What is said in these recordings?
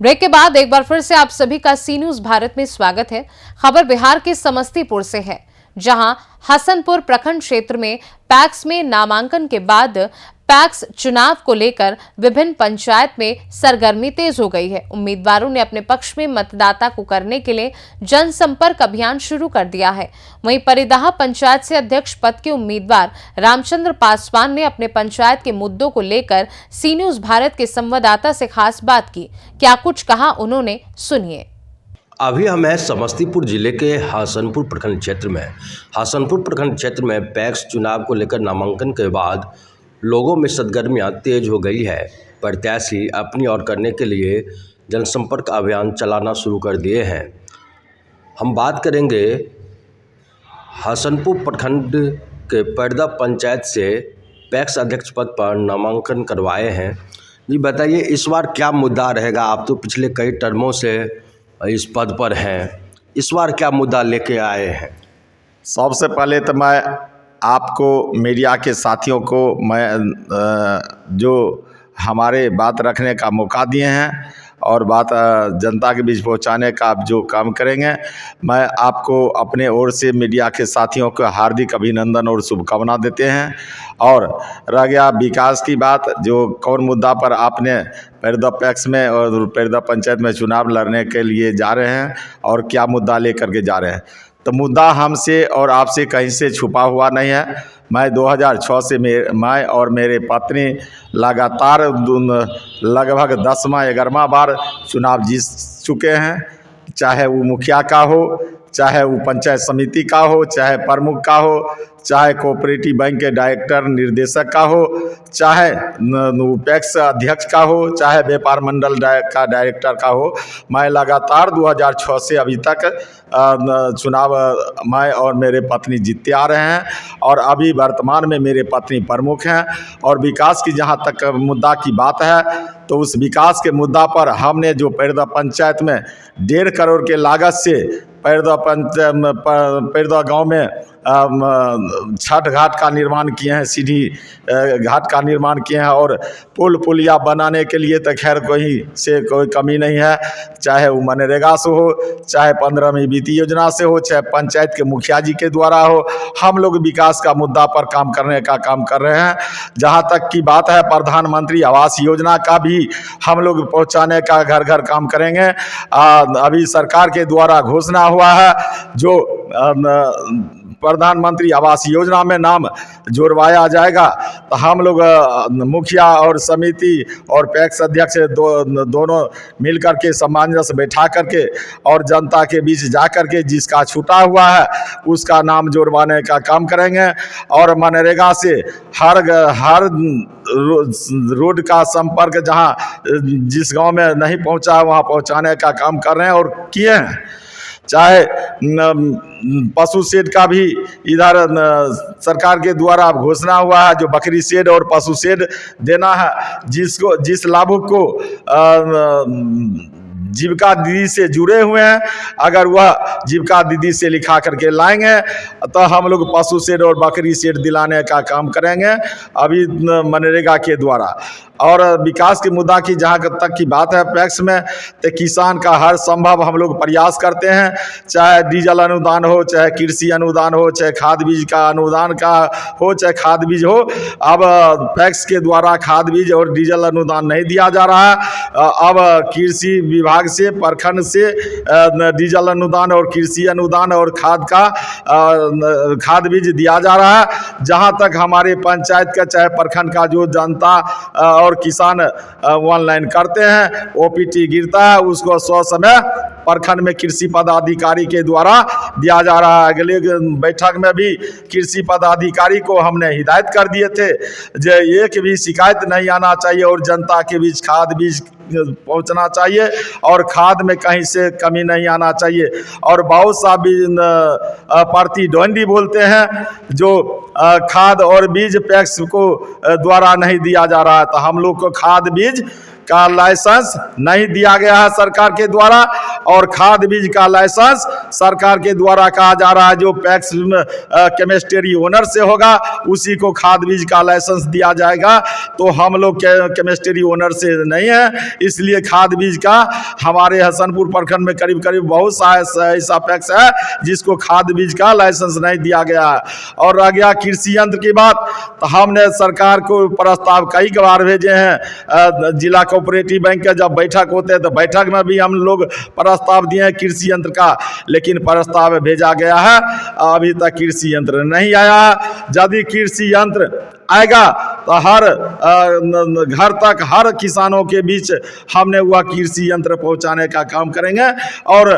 Break के बाद एक बार फिर से आप सभी का सी न्यूज भारत में स्वागत है। खबर बिहार के समस्तीपुर से है, जहां हसनपुर प्रखंड क्षेत्र में पैक्स में नामांकन के बाद पैक्स चुनाव को लेकर विभिन्न पंचायत में सरगर्मी तेज हो गई है। उम्मीदवारों ने अपने पक्ष में मतदाता को करने के लिए जनसंपर्क अभियान शुरू कर दिया है। वहीं परिदाह पंचायत से अध्यक्ष पद के उम्मीदवार रामचंद्र पासवान ने अपने पंचायत के मुद्दों को लेकर सी न्यूज भारत के संवाददाता से खास बात की। क्या कुछ कहा उन्होंने, सुनिए। अभी हम हैं समस्तीपुर जिले के हसनपुर प्रखंड क्षेत्र में। हसनपुर प्रखंड क्षेत्र में पैक्स चुनाव को लेकर नामांकन के बाद लोगों में सरगर्मियां तेज हो गई है। प्रत्याशी अपनी ओर करने के लिए जनसंपर्क अभियान चलाना शुरू कर दिए हैं। हम बात करेंगे हसनपुर प्रखंड के परिदाह पंचायत से पैक्स अध्यक्ष पद पर नामांकन करवाए हैं। जी बताइए, इस बार क्या मुद्दा रहेगा? आप तो पिछले कई टर्मों से इस पद पर हैं, इस बार क्या मुद्दा लेके आए हैं? सबसे पहले तो मैं आपको, मीडिया के साथियों को, मैं जो हमारे बात रखने का मौका दिए हैं और बात जनता के बीच पहुंचाने का आप जो काम करेंगे, मैं आपको अपने ओर से मीडिया के साथियों को हार्दिक अभिनंदन और शुभकामना देते हैं। और रह गया विकास की बात, जो कौन मुद्दा पर आपने परिदाह पैक्स में और परिदाह पंचायत में चुनाव लड़ने के लिए जा रहे हैं और क्या मुद्दा लेकर के जा रहे हैं, तो मुद्दा हमसे और आपसे कहीं से छुपा हुआ नहीं है। मैं 2006 से मैं और मेरे पत्नी लगातार लगभग 10वां 11वां बार चुनाव जीत चुके हैं। चाहे वो मुखिया का हो, चाहे वो पंचायत समिति का हो, चाहे प्रमुख का हो, चाहे कोऑपरेटिव बैंक के डायरेक्टर निर्देशक का हो, चाहे पैक्स अध्यक्ष का हो, चाहे व्यापार मंडल का डायरेक्टर का हो, मैं लगातार 2006 से अभी तक चुनाव मैं और मेरे पत्नी जीतते आ रहे हैं। और अभी वर्तमान में मेरे पत्नी प्रमुख हैं। और विकास की जहां तक मुद्दा की बात है, तो उस विकास के मुद्दा पर हमने जो परिदाह पंचायत में 1.5 करोड़ के लागत से परिदाह गांव में छठ घाट का निर्माण किए हैं, सीढ़ी घाट का निर्माण किए हैं। और पुल पुलिया बनाने के लिए तो खैर कोई कमी नहीं है, चाहे वो मनरेगा से हो, चाहे 15वीं वित्तीय योजना से हो, चाहे पंचायत के मुखिया जी के द्वारा हो। हम लोग विकास का मुद्दा पर काम करने का काम कर रहे हैं। जहां तक की बात है प्रधानमंत्री आवास योजना का भी हम लोग पहुंचाने का घर घर काम करेंगे। अभी सरकार के द्वारा घोषणा हुआ है, जो प्रधानमंत्री आवास योजना में नाम जोड़वाया जाएगा, तो हम लोग मुखिया और समिति और पैक्स अध्यक्ष दोनों मिलकर के सामंजस्य बैठा करके और जनता के बीच जा करके जिसका छूटा हुआ है उसका नाम जोड़वाने का काम करेंगे। और मनरेगा से हर रोड का संपर्क जहां जिस गांव में नहीं पहुंचा वहां पहुंचाने का काम कर रहे हैं और किए हैं। चाहे पशु शेड का भी इधर सरकार के द्वारा घोषणा हुआ है, जो बकरी शेड और पशु शेड देना है, जिस लाभुक को जीविका दीदी से जुड़े हुए हैं, अगर वह जीविका दीदी से लिखा करके लाएंगे तो हम लोग पशु शेड और बकरी शेड दिलाने का काम करेंगे अभी मनरेगा के द्वारा। और विकास के मुद्दा की जहाँ तक की बात है पैक्स में, तो किसान का हर संभव हम लोग प्रयास करते हैं, चाहे डीजल अनुदान हो, चाहे कृषि अनुदान हो, चाहे खाद बीज का अनुदान का हो, चाहे खाद बीज हो। अब पैक्स के द्वारा खाद बीज और डीजल अनुदान नहीं दिया जा रहा है। अब कृषि विभाग से, प्रखंड से डीजल अनुदान और कृषि अनुदान और खाद बीज दिया जा रहा है। जहाँ तक हमारे पंचायत का चाहे प्रखंड का जो जनता और किसान ऑनलाइन करते हैं, ओपीटी गिरता है, उसको 100 समय प्रखंड में कृषि पदाधिकारी के द्वारा दिया जा रहा है। अगले बैठक में भी कृषि पदाधिकारी को हमने हिदायत कर दिए थे, जो एक भी शिकायत नहीं आना चाहिए और जनता के बीच खाद बीज पहुंचना चाहिए और खाद में कहीं से कमी नहीं आना चाहिए। और बहुत सा भी प्रतिद्वंदी बोलते हैं जो खाद और बीज पैक्स को द्वारा नहीं दिया जा रहा है, तो हम लोग को खाद बीज का लाइसेंस नहीं दिया गया है सरकार के द्वारा, और खाद बीज का लाइसेंस सरकार के द्वारा कहा जा रहा है जो पैक्स केमिस्ट्री ओनर से होगा उसी को खाद बीज का लाइसेंस दिया जाएगा। तो हम लोग केमिस्ट्री ओनर से नहीं है, इसलिए खाद बीज का हमारे हसनपुर प्रखंड में करीब करीब बहुत सा ऐसा पैक्स है जिसको खाद बीज का लाइसेंस नहीं दिया गया है। और रह गया कृषि यंत्र की बात, तो हमने सरकार को प्रस्ताव कई बार भेजे हैं। जिला कोऑपरेटिव बैंक के जब बैठक होते हैं तो बैठक में भी हम लोग प्रस्ताव दिए हैं कृषि यंत्र का, लेकिन प्रस्ताव भेजा गया है, अभी तक कृषि यंत्र नहीं आया। यदि कृषि यंत्र आएगा तो हर घर तक हर किसानों के बीच हमने वह कृषि यंत्र पहुंचाने का काम करेंगे और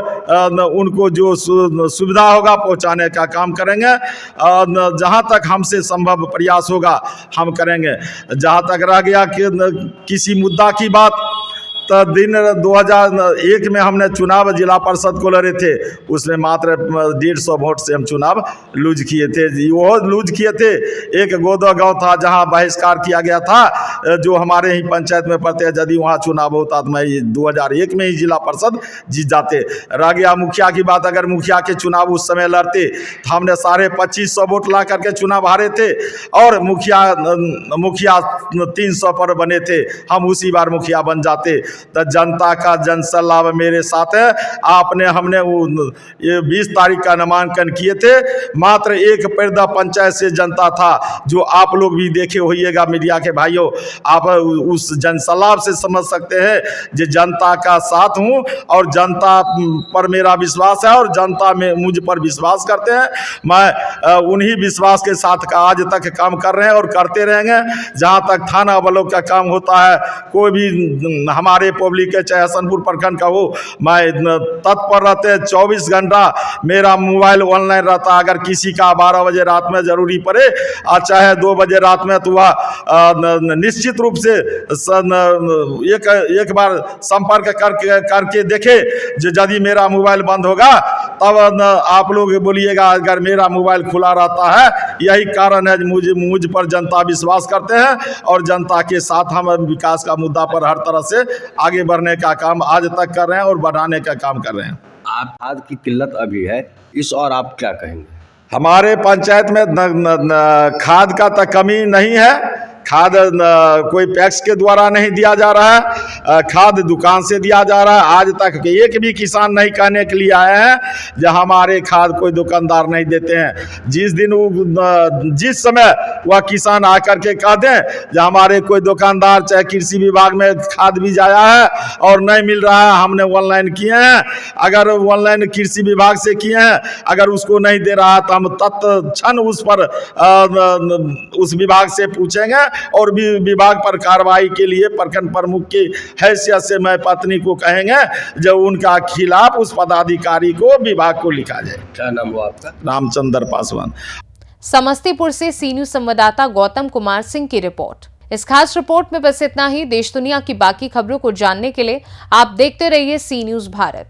उनको जो सुविधा होगा पहुंचाने का काम करेंगे। जहां तक हमसे संभव प्रयास होगा हम करेंगे। जहां तक रह गया कि किसी मुद्दा की बात, तो दिन 2001 में हमने चुनाव जिला परिषद को लड़े थे, उसमें मात्र 150 वोट से हम चुनाव लूज किए थे। वो लूज किए थे, एक गोदा गांव था जहां बहिष्कार किया गया था, जो हमारे ही पंचायत में पड़ते हैं। यदि वहां चुनाव होता तो मैं 2001 में ही जिला परिषद जीत जाते। रह गया मुखिया की बात, अगर मुखिया के चुनाव उस समय लड़ते तो हमने 2550 वोट ला करके चुनाव हारे थे, और मुखिया 300 पर बने थे, हम उसी बार मुखिया बन जाते। तो जनता का जनसलाभ मेरे साथ है। हमने ये 20 तारीख का नामांकन किए थे, मात्र एक पर्दा पंचायत से जनता था, जो आप लोग भी देखे होइएगा मीडिया के भाइयों, आप उस जनसलाभ से समझ सकते हैं जो जनता का साथ हूं और जनता पर मेरा विश्वास है और जनता में मुझ पर विश्वास करते हैं। मैं उन्हीं विश्वास के साथ का आज तक काम कर रहे हैं और करते रहेंगे। जहां तक थाना ब्लॉक का काम होता है, कोई भी हमारे पब्लिक है चाहे हसनपुर प्रखंड का हो, मैं तत्पर रहते हैं। 24 घंटा मेरा मोबाइल ऑनलाइन रहता है। अगर किसी का 12 बजे रात में जरूरी पड़े और चाहे 2 बजे रात में, तो वह निश्चित रूप से एक बार संपर्क करके देखे। यदि मेरा मोबाइल बंद होगा तब आप लोग बोलिएगा अगर मेरा मोबाइल खुला रहता है। यही कारण है मुझ पर जनता विश्वास करते हैं और जनता के साथ हम विकास का मुद्दा पर हर तरह से आगे बढ़ने का काम आज तक कर रहे हैं और बढ़ाने का काम कर रहे हैं। आप खाद की किल्लत अभी है, इस और आप क्या कहेंगे? हमारे पंचायत में खाद का तो कमी नहीं है। खाद कोई पैक्स के द्वारा नहीं दिया जा रहा है, खाद दुकान से दिया जा रहा है। आज तक एक भी किसान नहीं कहने के लिए आए हैं जो हमारे खाद कोई दुकानदार नहीं देते हैं। जिस समय वह किसान आकर के कह दें जो हमारे कोई दुकानदार चाहे कृषि विभाग में खाद बीज आया है और नहीं मिल रहा है, हमने ऑनलाइन किए हैं, अगर ऑनलाइन कृषि विभाग से किए हैं, अगर उसको नहीं दे रहा तो हम तत्क्षण उस पर उस विभाग से पूछेंगे और भी विभाग पर कार्रवाई के लिए प्रखंड प्रमुख की हैसियत से मैं पत्नी को कहेंगे जो उनका खिलाफ उस पदाधिकारी को विभाग को लिखा जाए। क्या नाम हुआ आपका? रामचंद्र पासवान। समस्तीपुर से सी न्यूज संवाददाता गौतम कुमार सिंह की रिपोर्ट। इस खास रिपोर्ट में बस इतना ही। देश दुनिया की बाकी खबरों को जानने के लिए आप देखते रहिए सी न्यूज भारत।